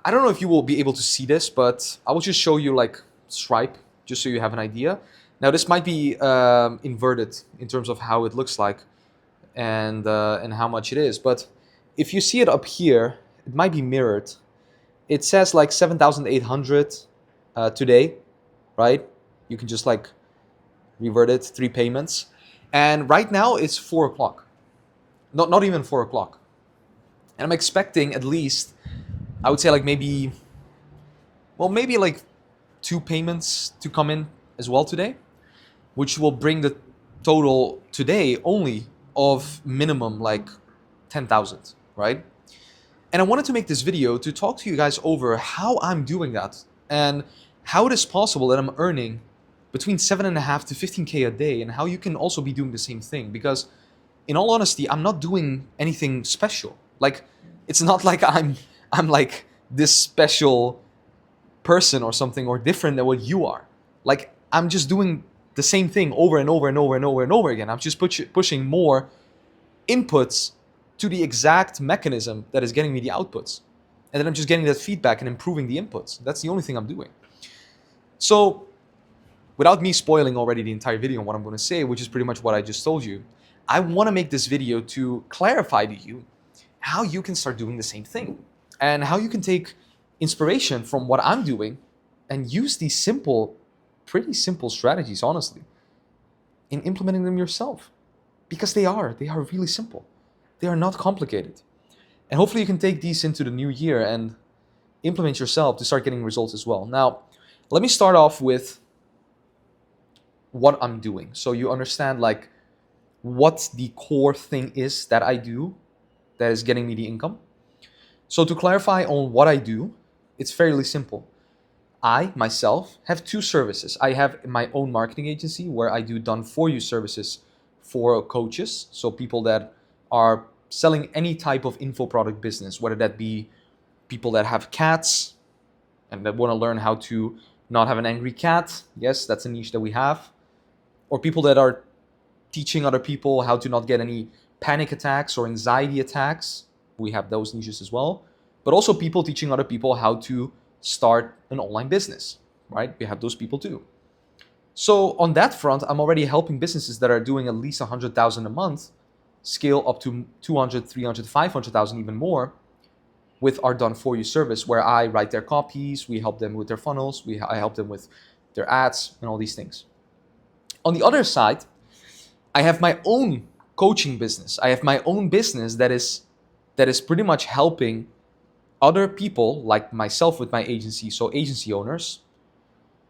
I don't know if you will be able to see this, but I will just show you like Stripe, just so you have an idea. Now this might be inverted in terms of how it looks like and how much it is, but if you see it up here, it might be mirrored. It says like 7,800 today, right? You can just like revert it, 3 payments, and right now it's 4 o'clock. Not even 4 o'clock, and I'm expecting at least, I would say like maybe like 2 payments to come in as well today, which will bring the total today only of minimum like 10,000, right? And I wanted to make this video to talk to you guys over how I'm doing that and how it is possible that I'm earning between 7.5 to 15K a day, and how you can also be doing the same thing. Because in all honesty, I'm not doing anything special. Like, it's not like I'm like this special person or something, or different than what you are. Like, I'm just doing the same thing over and over and over and over and over again. I'm just pushing more inputs to the exact mechanism that is getting me the outputs. And then I'm just getting that feedback and improving the inputs. That's the only thing I'm doing. So, without me spoiling already the entire video on what I'm going to say, which is pretty much what I just told you, I want to make this video to clarify to you how you can start doing the same thing, and how you can take inspiration from what I'm doing and use these pretty simple strategies, honestly, in implementing them yourself. Because they are really simple. They are not complicated. And hopefully you can take these into the new year and implement yourself to start getting results as well. Now, let me start off with what I'm doing, so you understand like what the core thing is that I do that is getting me the income. So to clarify on what I do, it's fairly simple. I, myself, have 2 services. I have my own marketing agency where I do done-for-you services for coaches, so people that are selling any type of info product business, whether that be people that have cats and that want to learn how to not have an angry cat. Yes, that's a niche that we have. Or people that are teaching other people how to not get any panic attacks or anxiety attacks. We have those niches as well. But also people teaching other people how to start an online business, right? We have those people too. So on that front, I'm already helping businesses that are doing at least 100,000 a month scale up to 200, 300, 500,000, even more, with our done-for-you service, where I write their copies, we help them with their funnels, I help them with their ads and all these things. On the other side, I have my own coaching business. I have my own business that is pretty much helping other people like myself with my agency, so agency owners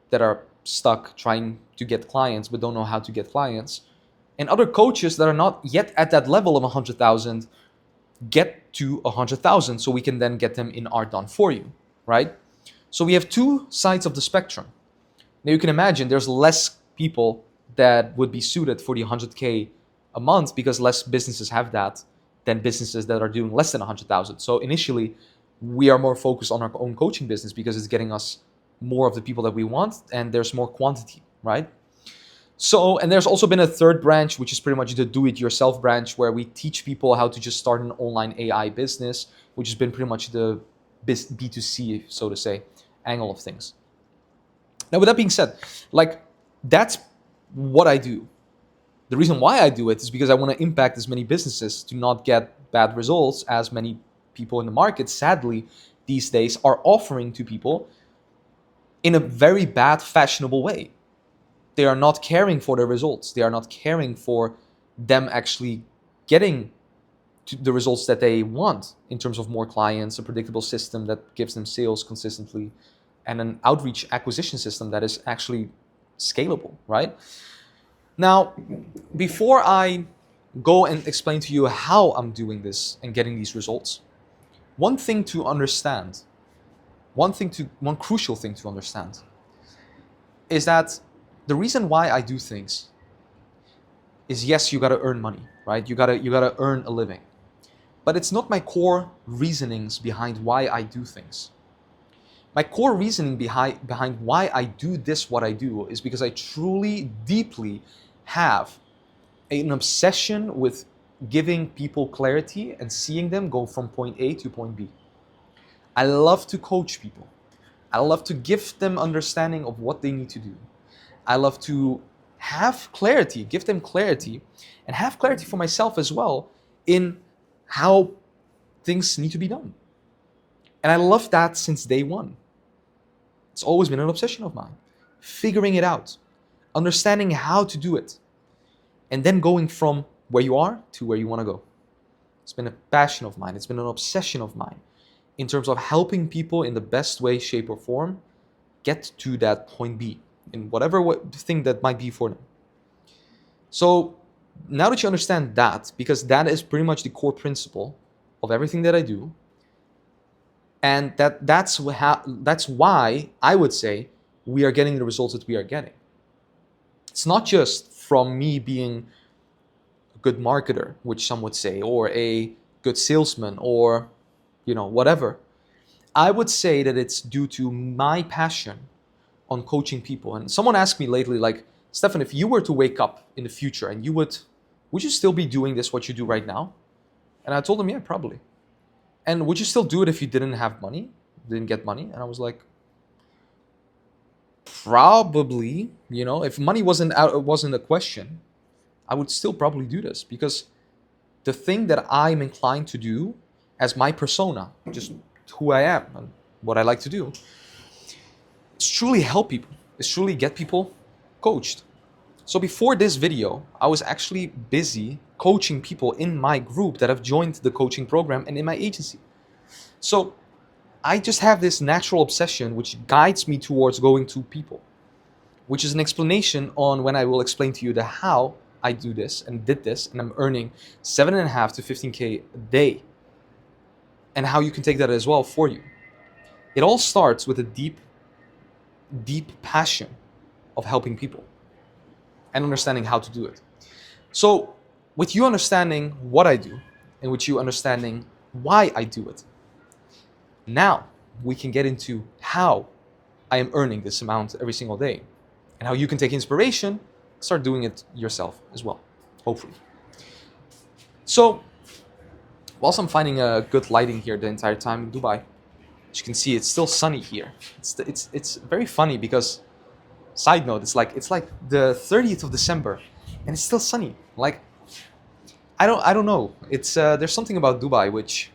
that are stuck trying to get clients but don't know how to get clients, and other coaches that are not yet at that level of 100,000 get to 100,000, so we can then get them in our done for you, right? So we have 2 sides of the spectrum. Now you can imagine there's less people that would be suited for the 100K a month, because less businesses have that than businesses that are doing less than 100,000. So initially, we are more focused on our own coaching business because it's getting us more of the people that we want, and there's more quantity, right? So, and there's also been a third branch, which is pretty much the do-it-yourself branch, where we teach people how to just start an online AI business, which has been pretty much the B2C, so to say, angle of things. Now, with that being said, like, that's what I do. The reason why I do it is because I want to impact as many businesses to not get bad results as many people in the market, sadly, these days are offering to people in a very bad, fashionable way. They are not caring for their results. They are not caring for them actually getting to the results that they want in terms of more clients, a predictable system that gives them sales consistently, and an outreach acquisition system that is actually scalable, right? Now, before I go and explain to you how I'm doing this and getting these results, one crucial thing to understand is that the reason why I do things is, yes, you gotta earn money, right? You gotta earn a living. But it's not my core reasonings behind why I do things. My core reasoning behind why I do this, what I do, is because I truly, deeply have an obsession with giving people clarity and seeing them go from point A to point B. I love to coach people. I love to give them understanding of what they need to do. I love to have clarity, give them clarity, and have clarity for myself as well in how things need to be done. And I love that since day one. It's always been an obsession of mine. Figuring it out, understanding how to do it, and then going from where you are to where you want to go. It's been a passion of mine. It's been an obsession of mine in terms of helping people in the best way, shape, or form get to that point B in whatever thing that might be for them. So now that you understand that, because that is pretty much the core principle of everything that I do, and that's why I would say we are getting the results that we are getting. It's not just from me being a good marketer, which some would say, or a good salesman, or whatever. I would say that it's due to my passion on coaching people. And someone asked me lately, like, Stefan, if you were to wake up in the future and would you still be doing what you do right now? And I told them, yeah, probably. And would you still do it if you didn't have money, didn't get money? And I was like, probably. If money wasn't a question, I would still probably do this, because the thing that I'm inclined to do as my persona, just who I am and what I like to do, is truly help people. Is truly get people coached. So before this video, I was actually busy coaching people in my group that have joined the coaching program and in my agency. So I just have this natural obsession which guides me towards going to people, which is an explanation on when I will explain to you the how I do this and did this, and I'm earning 7.5 to 15K a day, and how you can take that as well for you. It all starts with a deep passion of helping people and understanding how to do it. So with you understanding what I do and with you understanding why I do it, now we can get into how I am earning this amount every single day, and how you can take inspiration, start doing it yourself as well, hopefully. So whilst I'm finding a good lighting here the entire time in Dubai, as you can see, it's still sunny here. It's very funny because, side note, it's like the 30th of December and it's still sunny. Like, I don't know. It's there's something about Dubai which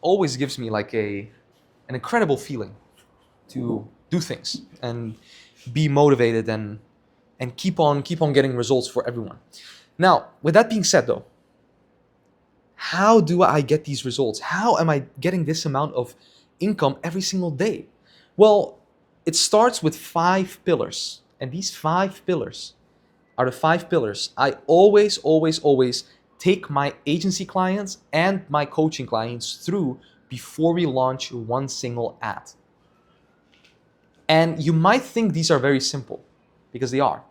always gives me like an incredible feeling to do things and be motivated and keep on getting results for everyone. Now, with that being said though, how do I get these results? How am I getting this amount of income every single day? Well, it starts with 5 pillars. And these 5 pillars are the 5 pillars I always take my agency clients and my coaching clients through before we launch one single ad. And you might think these are very simple, because they are.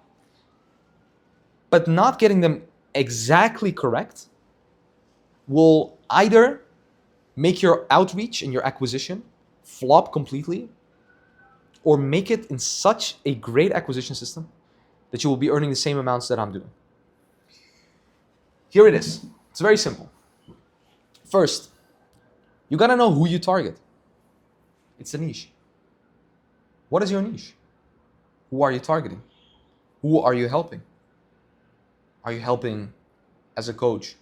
But not getting them exactly correct will either make your outreach and your acquisition flop completely, or make it in such a great acquisition system that you will be earning the same amounts that I'm doing. Here it is. It's very simple. First, you gotta know who you target. It's a niche. What is your niche? Who are you targeting? Who are you helping? Are you helping, as a coach,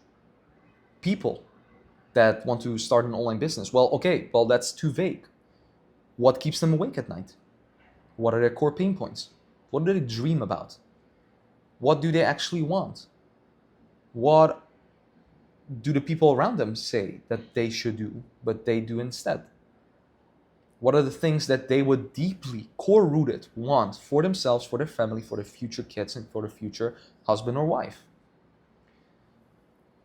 people that want to start an online business? Well, that's too vague. What keeps them awake at night? What are their core pain points? What do they dream about? What do they actually want? What do the people around them say that they should do, but they do instead? What are the things that they would deeply, core-rooted, want for themselves, for their family, for their future kids, and for their future husband or wife?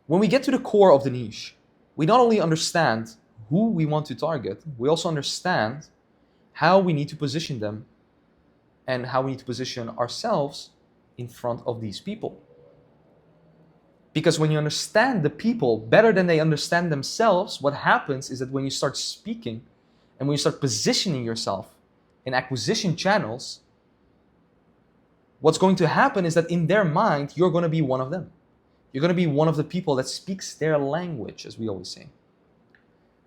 When we get to the core of the niche, we not only understand who we want to target, we also understand how we need to position them and how we need to position ourselves in front of these people. Because when you understand the people better than they understand themselves, what happens is that when you start speaking and when you start positioning yourself in acquisition channels, what's going to happen is that in their mind, you're going to be one of them. You're going to be one of the people that speaks their language, as we always say.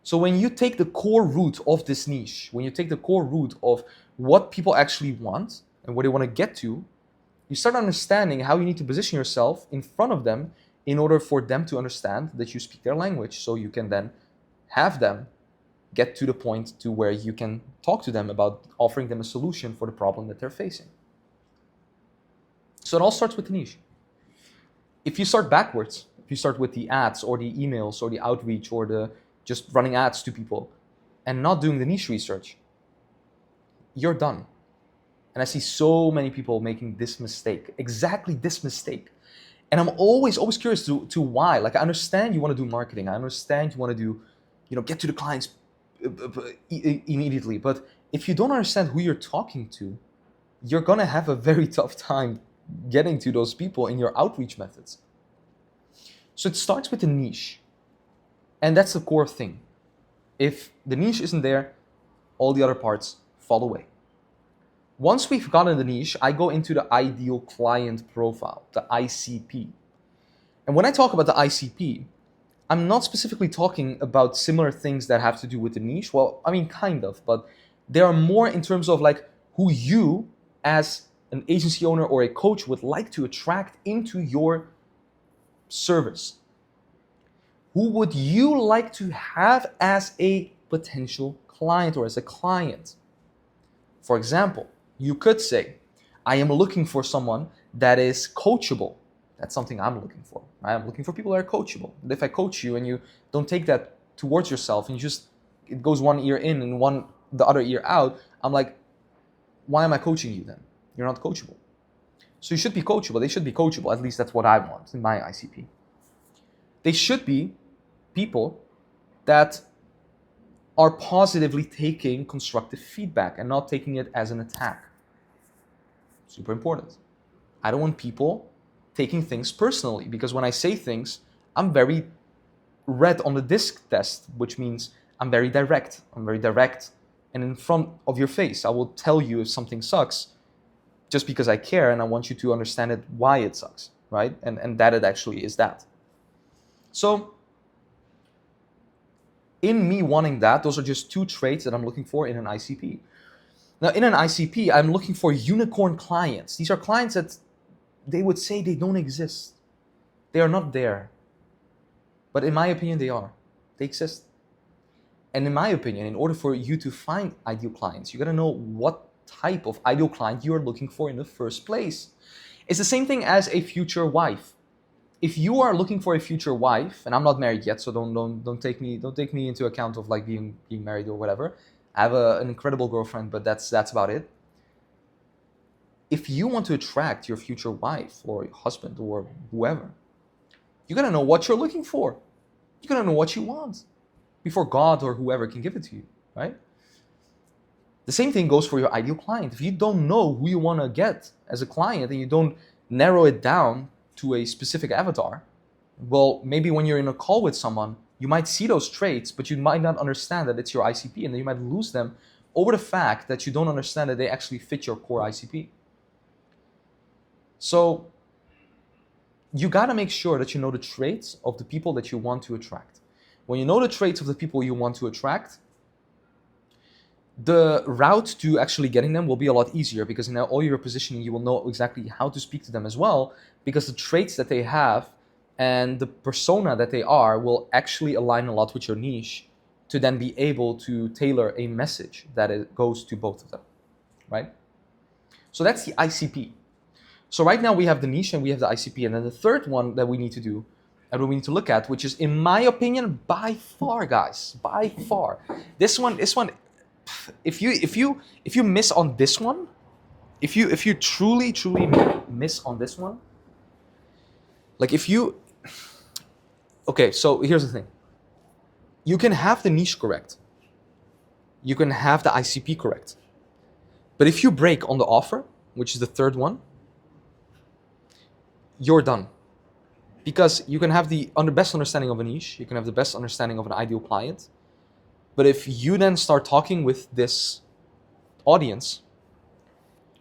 So when you take the core root of this niche, when you take the core root of what people actually want and what they want to get to, you start understanding how you need to position yourself in front of them in order for them to understand that you speak their language, so you can then have them get to the point to where you can talk to them about offering them a solution for the problem that they're facing. So it all starts with the niche. If you start backwards, if you start with the ads or the emails or the outreach or the just running ads to people and not doing the niche research, you're done. And I see so many people making this mistake, exactly this mistake. And I'm always curious to why. Like, I understand you want to do marketing. I understand you want to do, get to the clients immediately. But if you don't understand who you're talking to, you're going to have a very tough time getting to those people in your outreach methods. So it starts with the niche. And that's the core thing. If the niche isn't there, all the other parts fall away. Once we've gotten the niche, I go into the ideal client profile, the ICP. And when I talk about the ICP, I'm not specifically talking about similar things that have to do with the niche. Well, I mean, kind of, but they are more in terms of like who you as an agency owner or a coach would like to attract into your service. Who would you like to have as a potential client or as a client? For example, you could say, I am looking for someone that is coachable. That's something I'm looking for. I'm looking for people that are coachable. And if I coach you and you don't take that towards yourself and it goes one ear in and the other ear out, I'm like, why am I coaching you then? You're not coachable. So you should be coachable. They should be coachable. At least that's what I want in my ICP. They should be people that are positively taking constructive feedback and not taking it as an attack. Super important. I don't want people taking things personally, because when I say things, I'm very red on the disc test, which means I'm very direct. And in front of your face, I will tell you if something sucks just because I care and I want you to understand it, why it sucks, right? And that it actually is that. So in me wanting that, those are just two traits that I'm looking for in an ICP. Now, in an ICP, I'm looking for unicorn clients. These are clients that they would say they don't exist. They are not there. But in my opinion, they are. They exist. And in my opinion, in order for you to find ideal clients, you got to know what type of ideal client you are looking for in the first place. It's the same thing as a future wife. If you are looking for a future wife, and I'm not married yet, so don't take me into account of like being married or whatever. I have an incredible girlfriend, but that's about it. If you want to attract your future wife or husband or whoever, you gotta know what you're looking for. You gotta know what you want before God or whoever can give it to you, right? The same thing goes for your ideal client. If you don't know who you want to get as a client and you don't narrow it down to a specific avatar, well, maybe when you're in a call with someone, you might see those traits, but you might not understand that it's your ICP, and then you might lose them over the fact that you don't understand that they actually fit your core ICP. So you got to make sure that you know the traits of the people that you want to attract. When you know the traits of the people you want to attract, the route to actually getting them will be a lot easier, because in all your positioning, you will know exactly how to speak to them as well, because the traits that they have and the persona that they are will actually align a lot with your niche to then be able to tailor a message that it goes to both of them, right? So that's the ICP. So right now we have the niche and we have the ICP, and then the third one that we need to do and what we need to look at, which is, in my opinion, by far, guys, by far, this one, if you miss on this one, if you truly miss on this one, like okay, so here's the thing. You can have the niche correct. You can have the ICP correct. But if you break on the offer, which is the third one, you're done. Because you can have the best understanding of a niche, you can have the best understanding of an ideal client, but if you then start talking with this audience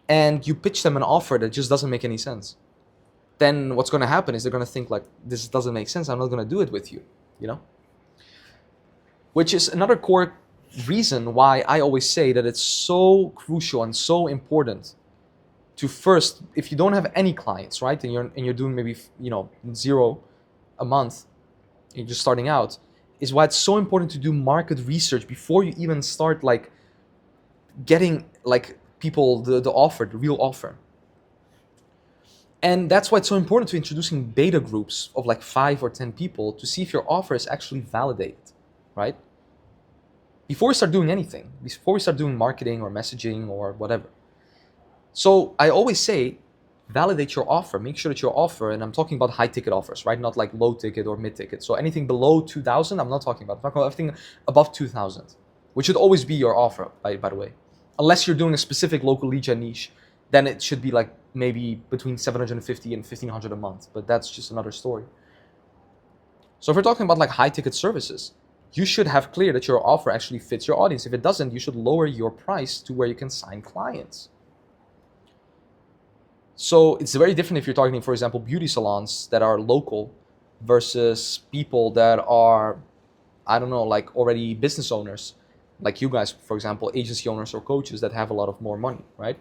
and you pitch them an offer that just doesn't make any sense, then what's going to happen is they're going to think like, this doesn't make sense, I'm not going to do it with you, you know? which is another core reason why I always say that it's so crucial and so important to first, if you don't have any clients, right, and you're doing maybe 0 a month, you're just starting out, is why it's so important to do market research before you even start like getting like people the offer, the real offer. And that's why it's so important to introducing beta groups of like 5 or 10 people to see if your offer is actually validated, right? Before we start doing anything, before we start doing marketing or messaging or whatever. So I always say, validate your offer. Make sure that your offer, and I'm talking about high ticket offers, right? Not like low ticket or mid ticket. So anything below 2,000, I'm not talking about. I'm talking about everything above 2,000, which should always be your offer, by the way. Unless you're doing a specific local lead gen niche, then it should be like maybe between 750 and 1,500 a month. But that's just another story. So if we're talking about like high ticket services, you should have clear that your offer actually fits your audience. If it doesn't, you should lower your price to where you can sign clients. So it's very different if you're targeting, for example, beauty salons that are local versus people that are, I don't know, like already business owners, like you guys, for example, agency owners or coaches that have a lot of more money, right?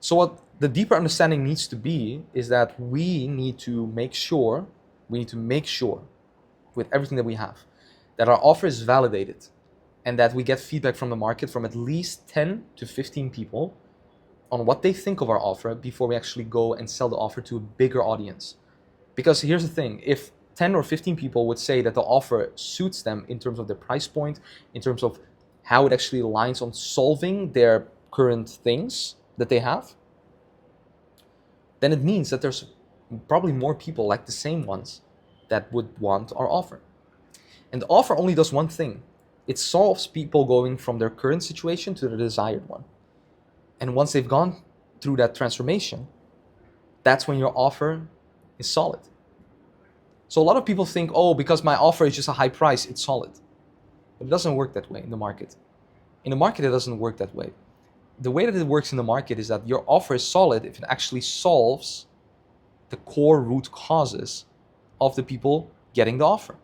So what the deeper understanding needs to be is that we need to make sure with everything that we have, that our offer is validated and that we get feedback from the market from at least 10 to 15 people on what they think of our offer before we actually go and sell the offer to a bigger audience. Because here's the thing, if 10 or 15 people would say that the offer suits them in terms of their price point, in terms of how it actually aligns on solving their current things that they have, then it means that there's probably more people like the same ones that would want our offer. And the offer only does one thing. It solves people going from their current situation to the desired one. And once they've gone through that transformation, that's when your offer is solid. So a lot of people think, oh, because my offer is just a high price, it's solid. But it doesn't work that way in the market. In the market, it doesn't work that way. The way that it works in the market is that your offer is solid if it actually solves the core root causes of the people getting the offer.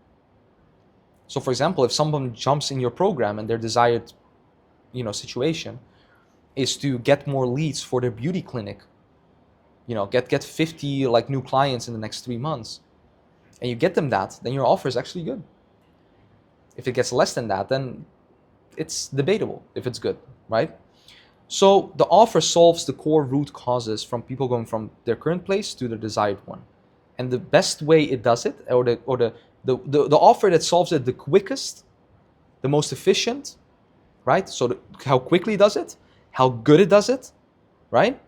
So for example, if someone jumps in your program and their desired, situation is to get more leads for their beauty clinic, get 50 like new clients in the next 3 months, and you get them that, then your offer is actually good. If it gets less than that, then it's debatable if it's good, right? So the offer solves the core root causes from people going from their current place to the desired one. And the best way it does it, or the offer that solves it the quickest, the most efficient, right? So how quickly it does it, how good it does it, right?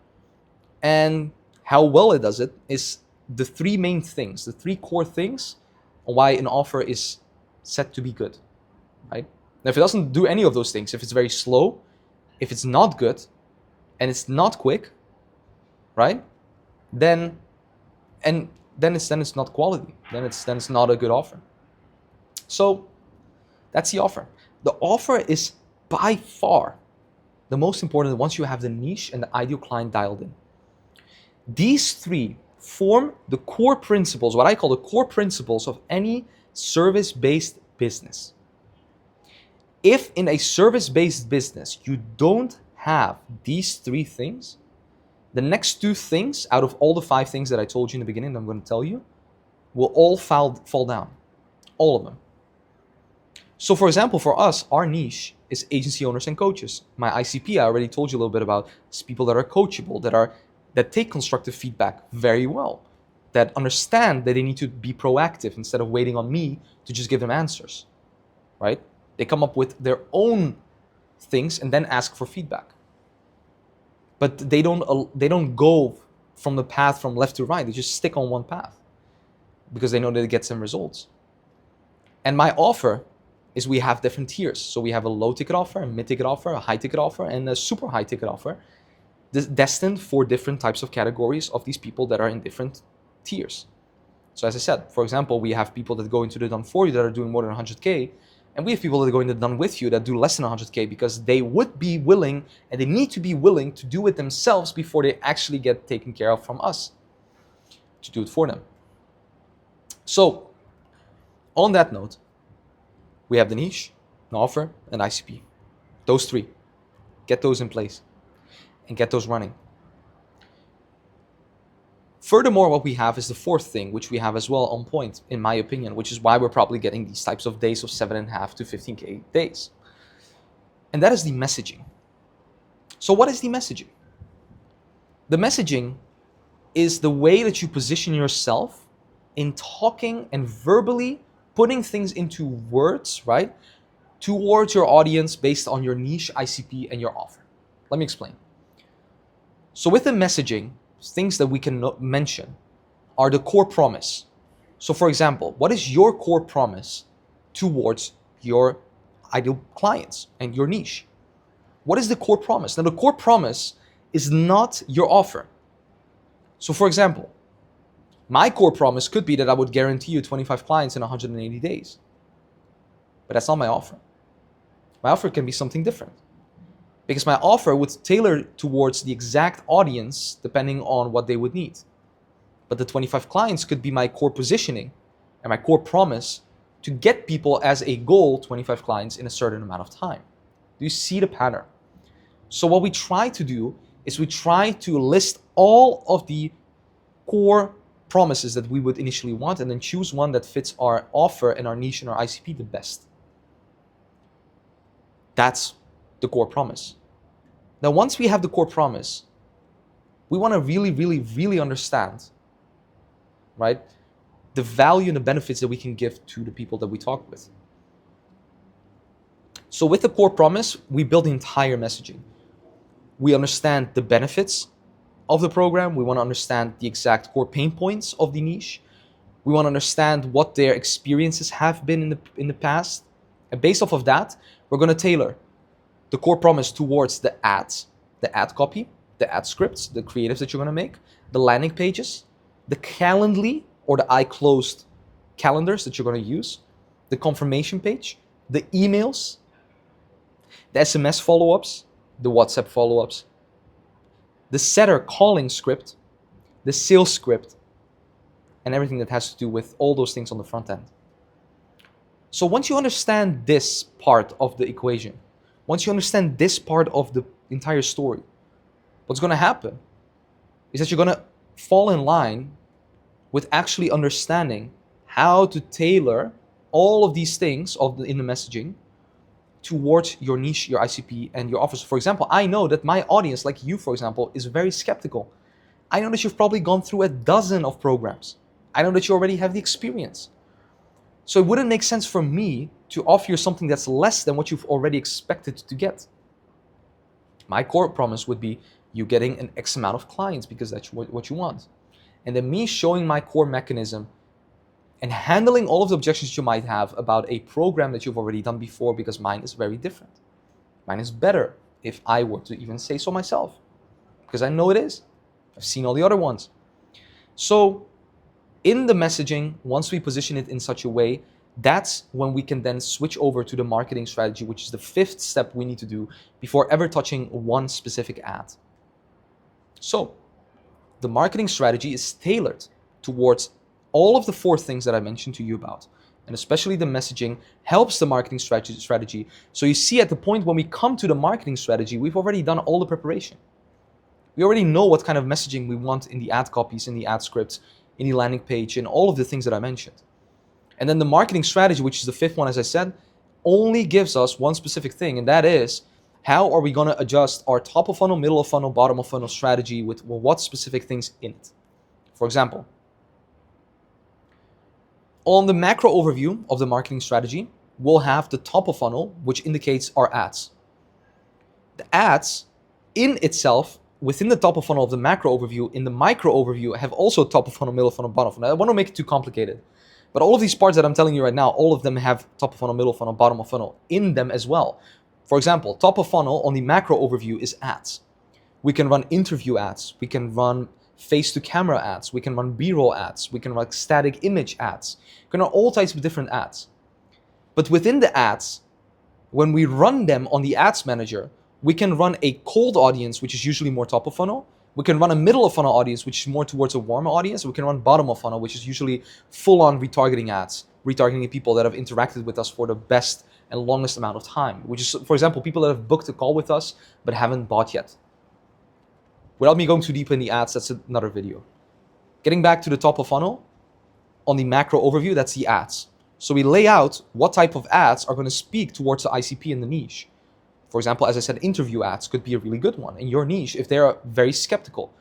And how well it does it is the 3 main things, the 3 core things on why an offer is set to be good, right? Now, if it doesn't do any of those things, if it's very slow, if it's not good, and it's not quick, right? Then it's not quality. Then it's not a good offer. So that's the offer. The offer is by far the most important once you have the niche and the ideal client dialed in. These 3 form the core principles, what I call the core principles of any service-based business. If in a service-based business you don't have these 3 things, the next 2 things out of all the 5 things that I told you in the beginning that I'm going to tell you will all fall down. All of them. So for example, for us, our niche is agency owners and coaches. My ICP, I already told you a little bit about, is people that are coachable, that take constructive feedback very well, that understand that they need to be proactive instead of waiting on me to just give them answers, right? They come up with their own things and then ask for feedback. But they don't go from the path from left to right. They just stick on one path because they know that it gets them results. And my offer is we have different tiers. So we have a low ticket offer, a mid ticket offer, a high ticket offer, and a super high ticket offer, destined for different types of categories of these people that are in different tiers. So as I said, for example, we have people that go into the done for you that are doing more than 100K, and we have people that go into the done with you that do less than 100K because they would be willing and they need to be willing to do it themselves before they actually get taken care of from us to do it for them. So on that note, We have the niche, an offer, and ICP. Those three. Get those in place and get those running. Furthermore, what we have is the fourth thing, which we have as well on point, in my opinion, which is why we're probably getting these types of days of 7.5 to 15K days. And that is the messaging. So what is the messaging? The messaging is the way that you position yourself in talking and verbally putting things into words, right, towards your audience based on your niche, ICP, and your offer. Let me explain. So with the messaging, things that we can mention are the core promise. So for example, what is your core promise towards your ideal clients and your niche? What is the core promise? Now the core promise is not your offer. So for example, my core promise could be that I would guarantee you 25 clients in 180 days. But that's not my offer. My offer can be something different. Because my offer would tailor towards the exact audience depending on what they would need. But the 25 clients could be my core positioning and my core promise to get people as a goal 25 clients in a certain amount of time. Do you see the pattern? So what we try to do is we try to list all of the core promises that we would initially want and then choose one that fits our offer and our niche and our ICP the best. That's the core promise. Now, once we have the core promise, we want to really understand, right, the value and the benefits that we can give to the people that we talk with. So with the core promise, we build the entire messaging. We understand the benefits of the program. We want to understand the exact core pain points of the niche. We want to understand what their experiences have been in the past. And based off of that, we're going to tailor the core promise towards the ads, the ad copy, the ad scripts, the creatives that you're going to make, the landing pages, the Calendly or the iClosed calendars that you're going to use, the confirmation page, the emails, the SMS follow-ups, the WhatsApp follow-ups, the setter calling script, the sales script, and everything that has to do with all those things on the front end. So once you understand this part of the equation, once you understand this part of the entire story, what's going to happen is that you're going to fall in line with actually understanding how to tailor all of these things in the messaging towards your niche, your ICP, and your offers. For example, I know that my audience, like you, for example, is very skeptical. I know that you've probably gone through a dozen of programs. I know that you already have the experience. So it wouldn't make sense for me to offer you something that's less than what you've already expected to get. My core promise would be you getting an X amount of clients because that's what you want. And then me showing my core mechanism and handling all of the objections you might have about a program that you've already done before, because mine is very different. Mine is better, if I were to even say so myself, because I know it is. I've seen all the other ones. So in the messaging, once we position it in such a way, that's when we can then switch over to the marketing strategy, which is the fifth step we need to do before ever touching one specific ad. So the marketing strategy is tailored towards all of the four things that I mentioned to you about. And especially the messaging helps the marketing strategy. So you see, at the point when we come to the marketing strategy, we've already done all the preparation. We already know what kind of messaging we want in the ad copies, in the ad scripts, in the landing page, and all of the things that I mentioned. And then the marketing strategy, which is the fifth one, as I said, only gives us one specific thing, and that is, how are we going to adjust our top of funnel, middle of funnel, bottom of funnel strategy with what specific things in it? For example, on the macro overview of the marketing strategy, we'll have the top of funnel, which indicates our ads. The ads in itself, within the top of funnel of the macro overview, in the micro overview, have also top of funnel, middle of funnel, bottom of funnel. I want to make it too complicated. But all of these parts that I'm telling you right now, all of them have top of funnel, middle of funnel, bottom of funnel in them as well. For example, top of funnel on the macro overview is ads. We can run interview ads. We can run face-to-camera ads. We can run B-roll ads. We can run static image ads. We can run all types of different ads. But within the ads, when we run them on the ads manager, we can run a cold audience, which is usually more top of funnel. We can run a middle of funnel audience, which is more towards a warmer audience. We can run bottom of funnel, which is usually full-on retargeting ads, retargeting people that have interacted with us for the best and longest amount of time, which is, for example, people that have booked a call with us but haven't bought yet. Without me going too deep in the ads, that's another video. Getting back to the top of funnel, on the macro overview, that's the ads. So we lay out what type of ads are going to speak towards the ICP in the niche. For example, as I said, interview ads could be a really good one in your niche if they are very skeptical.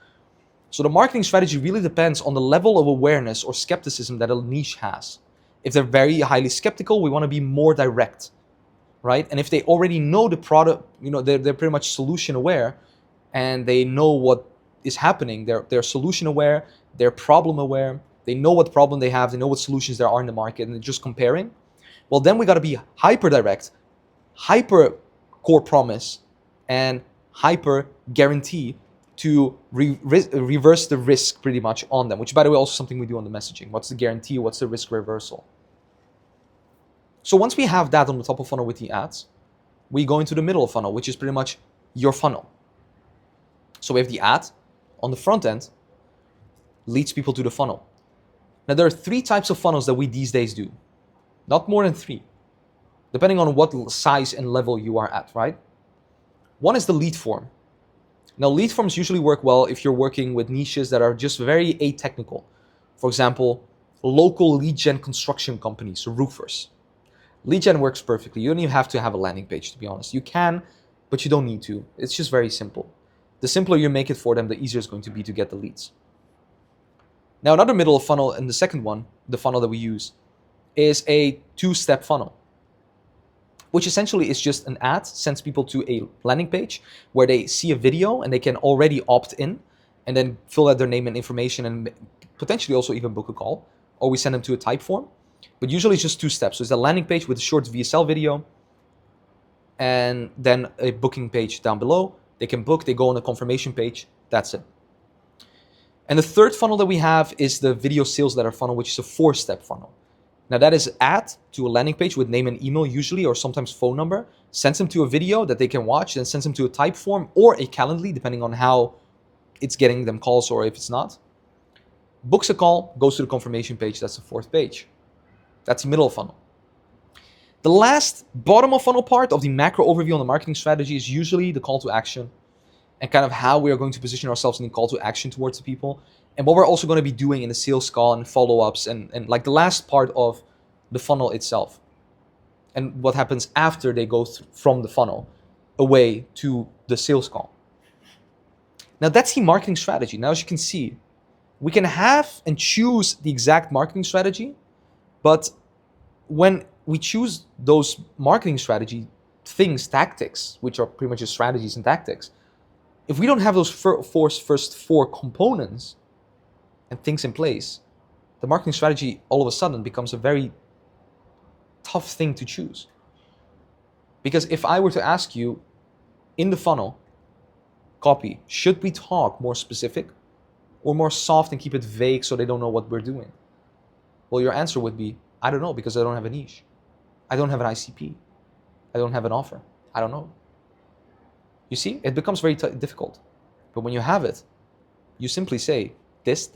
So the marketing strategy really depends on the level of awareness or skepticism that a niche has. If they're very highly skeptical, we want to be more direct, right? And if they already know the product, they're pretty much solution aware and they know what is happening. They're solution aware, they're problem aware, they know what problem they have, they know what solutions there are in the market, and they're just comparing. Well, then we got to be hyper direct, hyper core promise, and hyper guarantee to reverse the risk pretty much on them, which, by the way, also something we do on the messaging. What's the guarantee? What's the risk reversal? So once we have that on the top of funnel with the ads, we go into the middle of funnel, which is pretty much your funnel. So we have the ad on the front end, leads people to the funnel. Now, there are 3 types of funnels that we these days do. Not more than 3, depending on what size and level you are at, right? One is the lead form. Now, lead forms usually work well if you're working with niches that are just very atechnical. For example, local lead gen construction companies, roofers. Lead gen works perfectly. You don't even have to have a landing page, to be honest. You can, but you don't need to. It's just very simple. The simpler you make it for them, the easier it's going to be to get the leads. Now, another middle of funnel, and the second one, the funnel that we use, is a 2-step funnel, which essentially is just an ad, sends people to a landing page where they see a video and they can already opt in and then fill out their name and information and potentially also even book a call, or we send them to a type form. But usually it's just 2 steps. So it's a landing page with a short VSL video and then a booking page down below. They can book, they go on the confirmation page, that's it. And the third funnel that we have is the video sales letter funnel, which is a 4-step funnel. Now that is ad to a landing page with name and email usually, or sometimes phone number, sends them to a video that they can watch, then sends them to a type form or a Calendly, depending on how it's getting them calls or if it's not. Books a call, goes to the confirmation page, that's the 4th page. That's the middle of funnel. The last bottom of funnel part of the macro overview on the marketing strategy is usually the call to action and kind of how we are going to position ourselves in the call to action towards the people, and what we're also going to be doing in the sales call and follow-ups and like the last part of the funnel itself, and what happens after they go from the funnel away to the sales call. Now that's the marketing strategy. Now, as you can see, we can have and choose the exact marketing strategy, but when we choose those marketing strategy things, tactics, which are pretty much just strategies and tactics, if we don't have those first 4 components and things in place, the marketing strategy all of a sudden becomes a very tough thing to choose. Because if I were to ask you in the funnel, copy, should we talk more specific or more soft and keep it vague so they don't know what we're doing? Well, your answer would be, I don't know, because I don't have a niche. I don't have an ICP. I don't have an offer. I don't know. You see, it becomes very difficult. But when you have it, you simply say this.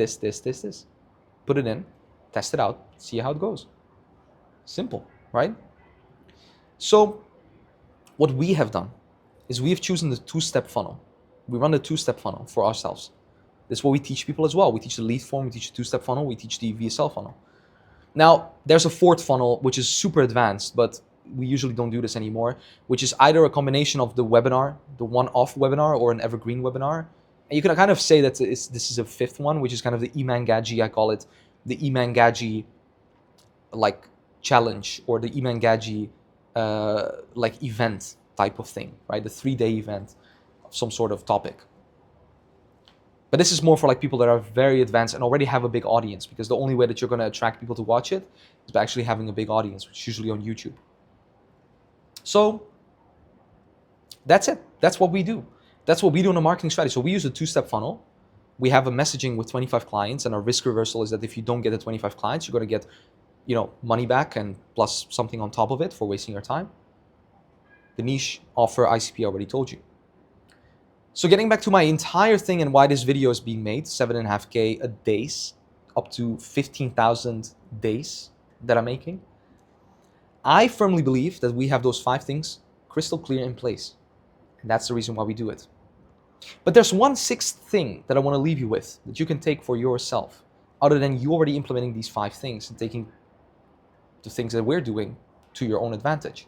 Put it in, test it out, see how it goes. Simple, right? So what we have done is we have chosen the 2-step funnel. We run the 2-step funnel for ourselves. This is what we teach people as well. We teach the lead form, we teach the 2-step funnel, we teach the VSL funnel. Now, there's a 4th funnel, which is super advanced, but we usually don't do this anymore, which is either a combination of the webinar, the one-off webinar, or an evergreen webinar. And you can kind of say that this is a 5th one, which is kind of the Emangaji, I call it, the Emangaji like challenge, or the Emangaji like event type of thing, right? The 3-day event of some sort of topic. But this is more for like people that are very advanced and already have a big audience, because the only way that you're going to attract people to watch it is by actually having a big audience, which is usually on YouTube. So that's it. That's what we do. That's what we do in a marketing strategy. So we use a 2-step funnel. We have a messaging with 25 clients, and our risk reversal is that if you don't get the 25 clients, you're going to get, money back and plus something on top of it for wasting your time. The niche, offer, ICP, I already told you. So getting back to my entire thing and why this video is being made, 7.5K a days, up to 15,000 days that I'm making. I firmly believe that we have those 5 things crystal clear in place. And that's the reason why we do it. But there's one 6th thing that I want to leave you with that you can take for yourself, other than you already implementing these 5 things and taking the things that we're doing to your own advantage.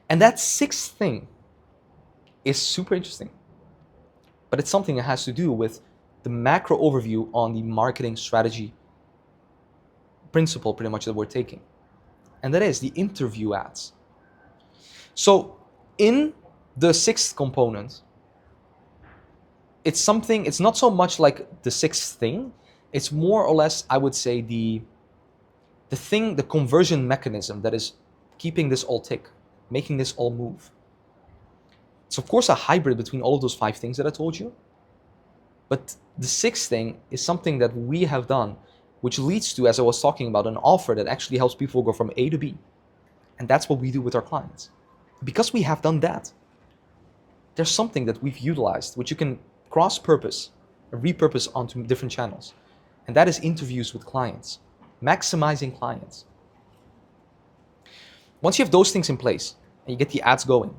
And that 6th thing is super interesting. But it's something that has to do with the macro overview on the marketing strategy principle pretty much that we're taking. And that is the interview ads. So in the 6th component, it's not so much like the 6th thing, it's more or less, I would say, the conversion mechanism that is keeping this all tick, making this all move. It's of course a hybrid between all of those 5 things that I told you, but the 6th thing is something that we have done, which leads to, as I was talking about, an offer that actually helps people go from A to B. And that's what we do with our clients. Because we have done that, there's something that we've utilized, which you can cross-purpose and repurpose onto different channels. And that is interviews with clients, maximizing clients. Once you have those things in place and you get the ads going,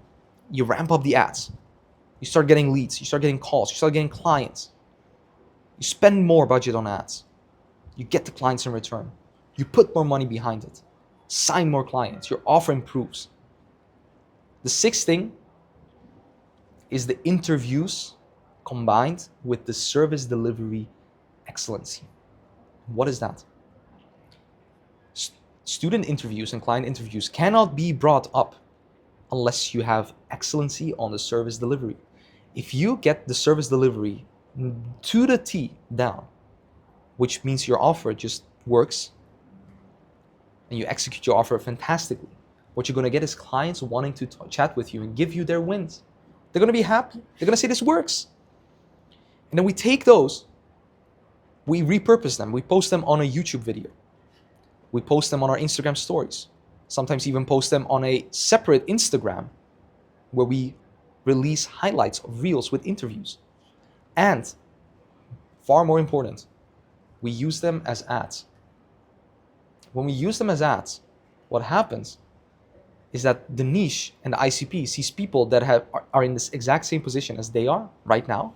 you ramp up the ads, you start getting leads, you start getting calls, you start getting clients, you spend more budget on ads, you get the clients in return, you put more money behind it, sign more clients, your offer improves. The 6th thing is the interviews combined with the service delivery excellency. What is that? Student interviews and client interviews cannot be brought up unless you have excellency on the service delivery. If you get the service delivery to the T down, which means your offer just works and you execute your offer fantastically, what you're going to get is clients wanting to chat with you and give you their wins. They're going to be happy. They're going to say this works. And then we take those, we repurpose them, we post them on a YouTube video. We post them on our Instagram stories. Sometimes even post them on a separate Instagram where we release highlights of reels with interviews. And far more important, we use them as ads. When we use them as ads, what happens is that the niche and the ICP sees people that are in this exact same position as they are right now,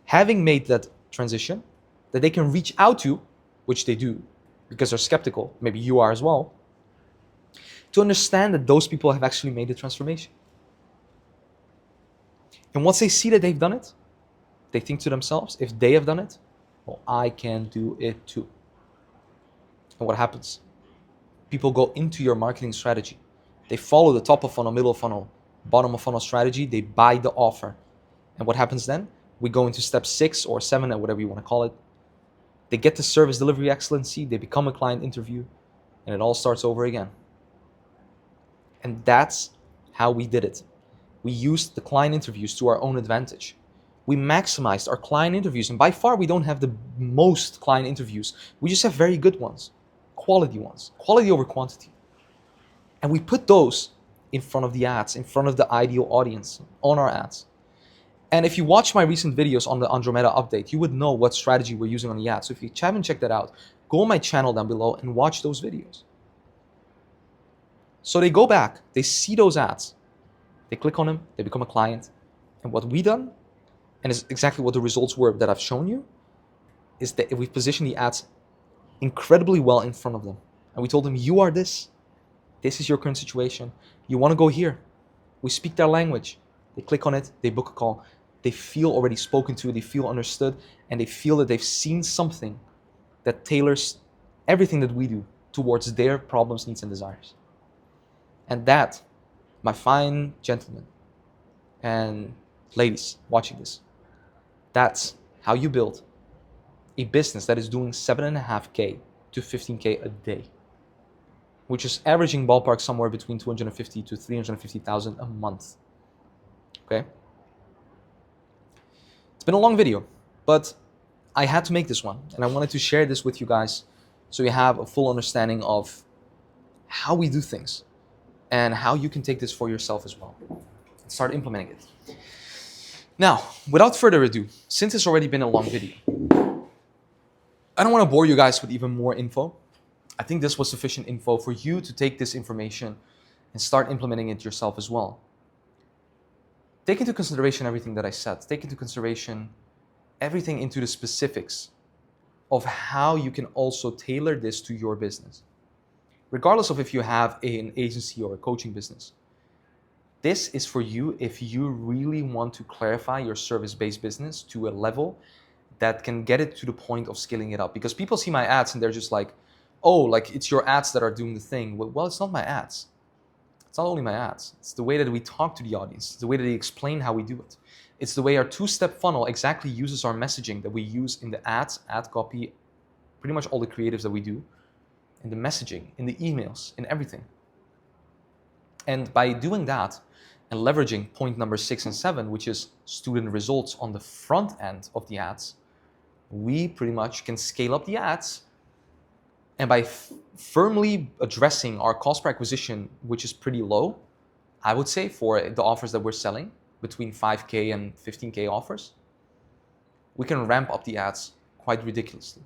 having made that transition, that they can reach out to, which they do because they're skeptical, maybe you are as well, to understand that those people have actually made the transformation. And once they see that they've done it, they think to themselves, if they have done it, well, I can do it too. And what happens? People go into your marketing strategy. They follow the top of funnel, middle of funnel, bottom of funnel strategy. They buy the offer. And what happens then? We go into step 6 or 7 or whatever you want to call it. They get the service delivery excellency. They become a client interview. And it all starts over again. And that's how we did it. We used the client interviews to our own advantage. We maximized our client interviews. And by far, we don't have the most client interviews. We just have very good ones, quality over quantity. And we put those in front of the ads, in front of the ideal audience on our ads. And if you watch my recent videos on the Andromeda update, you would know what strategy we're using on the ads. So if you haven't checked that out, go on my channel down below and watch those videos. So they go back, they see those ads, they click on them, they become a client. And what we've done, and it's exactly what the results were that I've shown you, is that we've positioned the ads incredibly well in front of them. And we told them, you are this. This is your current situation. You want to go here. We speak their language. They click on it, they book a call. They feel already spoken to, they feel understood, and they feel that they've seen something that tailors everything that we do towards their problems, needs, and desires. And that, my fine gentlemen and ladies watching this, that's how you build a business that is doing 7.5K to 15K a day, which is averaging ballpark somewhere between 250 to 350,000 a month. Okay? It's been a long video, but I had to make this one, and I wanted to share this with you guys so you have a full understanding of how we do things and how you can take this for yourself as well and start implementing it. Now, without further ado, since it's already been a long video, I don't want to bore you guys with even more info. I think this was sufficient info for you to take this information and start implementing it yourself as well. Take into consideration everything that I said. Take into consideration everything into the specifics of how you can also tailor this to your business. Regardless of if you have an agency or a coaching business. This is for you if you really want to clarify your service-based business to a level that can get it to the point of scaling it up. Because people see my ads and they're just like, oh, like it's your ads that are doing the thing. Well, it's not my ads. It's not only my ads. It's the way that we talk to the audience. It's the way that they explain how we do it. It's the way our two-step funnel exactly uses our messaging that we use in the ads, ad copy, pretty much all the creatives that we do, in the messaging, in the emails, in everything. And by doing that and leveraging point number 6 and 7, which is student results on the front end of the ads, we pretty much can scale up the ads. And by firmly addressing our cost per acquisition, which is pretty low, I would say for the offers that we're selling, between 5K and 15K offers, we can ramp up the ads quite ridiculously.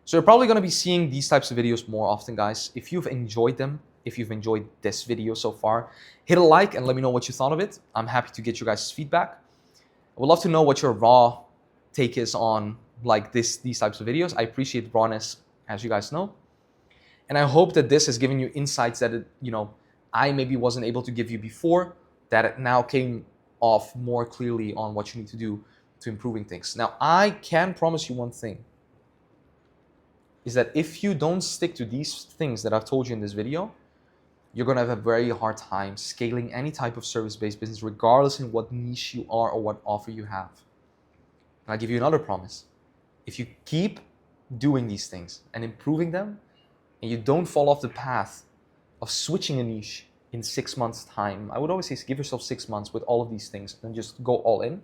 So you're probably going to be seeing these types of videos more often, guys. If you've enjoyed them, if you've enjoyed this video so far, hit a like and let me know what you thought of it. I'm happy to get you guys' feedback. I would love to know what your raw take is on like these types of videos. I appreciate rawness, as you guys know. And I hope that this has given you insights that, I maybe wasn't able to give you before, that it now came off more clearly on what you need to do to improving things. Now, I can promise you one thing, is that if you don't stick to these things that I've told you in this video, you're going to have a very hard time scaling any type of service-based business, regardless in what niche you are or what offer you have. And I'll give you another promise. If you keep doing these things and improving them, and you don't fall off the path of switching a niche in 6 months' time, I would always say give yourself 6 months with all of these things and just go all in.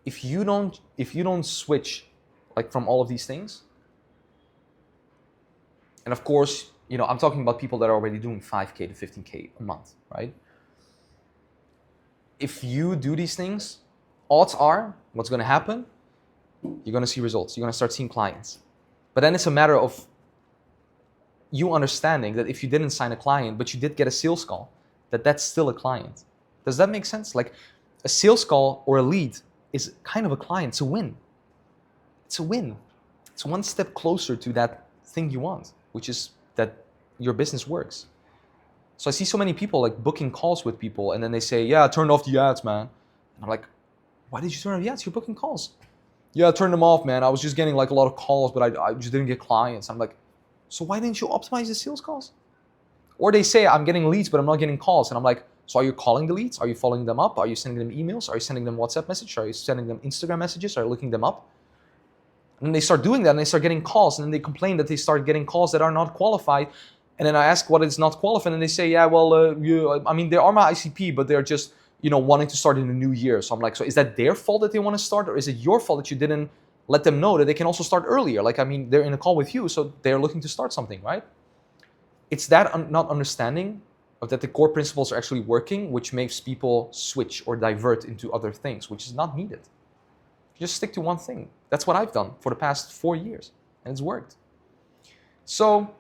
If you don't switch like from all of these things, and of course, I'm talking about people that are already doing 5K to 15K a month, right? If you do these things, odds are what's going to happen, you're going to see results. You're going to start seeing clients. But then it's a matter of you understanding that if you didn't sign a client, but you did get a sales call, that's still a client. Does that make sense? Like a sales call or a lead is kind of a client. It's a win. It's a win. It's one step closer to that thing you want, which is that your business works. So I see so many people like booking calls with people and then they say, yeah, I turned off the ads, man. And I'm like, why did you turn off the ads? You're booking calls. Yeah, I turned them off, man. I was just getting like a lot of calls, but I just didn't get clients. I'm like, so why didn't you optimize the sales calls? Or they say, I'm getting leads, but I'm not getting calls. And I'm like, so are you calling the leads? Are you following them up? Are you sending them emails? Are you sending them WhatsApp messages? Are you sending them Instagram messages? Are you looking them up? And then they start doing that and they start getting calls. And then they complain that they start getting calls that are not qualified. And then I ask what is not qualified. And they say, yeah, well, they are my ICP, but they're just, wanting to start in the new year. So I'm like, so is that their fault that they want to start? Or is it your fault that you didn't let them know that they can also start earlier? They're in a call with you, so they're looking to start something, right? It's that not understanding of that the core principles are actually working, which makes people switch or divert into other things, which is not needed. Just stick to one thing. That's what I've done for the past 4 years, and it's worked. So,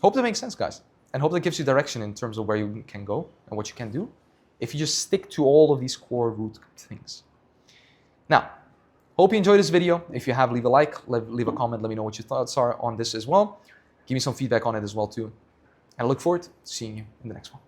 hope that makes sense, guys. And hope that gives you direction in terms of where you can go and what you can do if you just stick to all of these core root things. Now, hope you enjoyed this video. If you have, leave a like, leave a comment, let me know what your thoughts are on this as well. Give me some feedback on it as well too. And I look forward to seeing you in the next one.